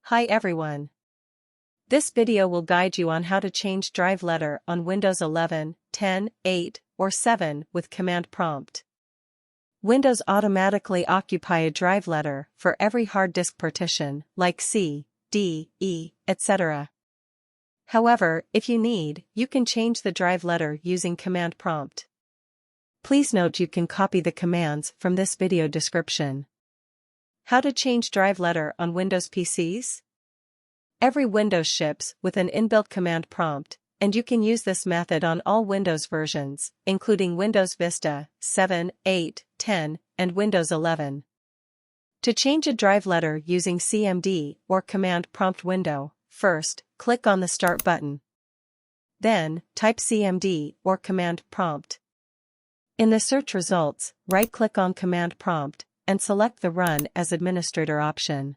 Hi everyone. This video will guide you on how to change drive letter on Windows 11, 10, 8, or 7 with Command Prompt. Windows automatically occupy a drive letter for every hard disk partition, like C, D, E, etc. However, if you need, you can change the drive letter using Command Prompt. Please note you can copy the commands from this video description. How to change drive letter on Windows PCs? Every Windows ships with an inbuilt command prompt, and you can use this method on all Windows versions, including Windows Vista, 7, 8, 10, and Windows 11. To change a drive letter using CMD or Command Prompt window, first, click on the Start button. Then, type CMD or Command Prompt. In the search results, right-click on Command Prompt, and select the Run as Administrator option.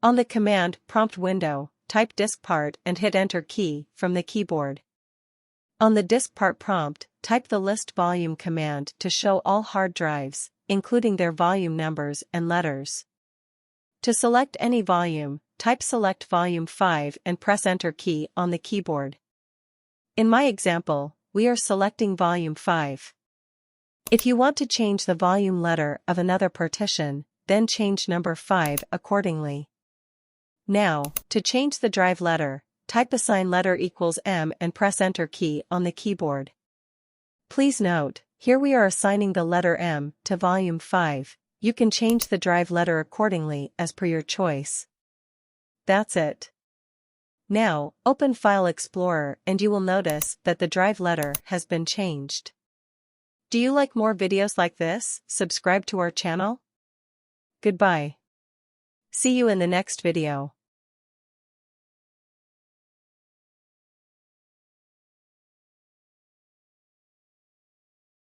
On the Command Prompt window, type diskpart and hit Enter key from the keyboard. On the diskpart prompt, type the list volume command to show all hard drives, including their volume numbers and letters. To select any volume, type Select Volume 5 and press Enter key on the keyboard. In my example, we are selecting Volume 5. If you want to change the volume letter of another partition, then change number 5 accordingly. Now, to change the drive letter, type assign letter equals M and press Enter key on the keyboard. Please note, here we are assigning the letter M to volume 5. You can change the drive letter accordingly as per your choice. That's it. Now, open File Explorer and you will notice that the drive letter has been changed. Do you like more videos like this? Subscribe to our channel. Goodbye. See you in the next video.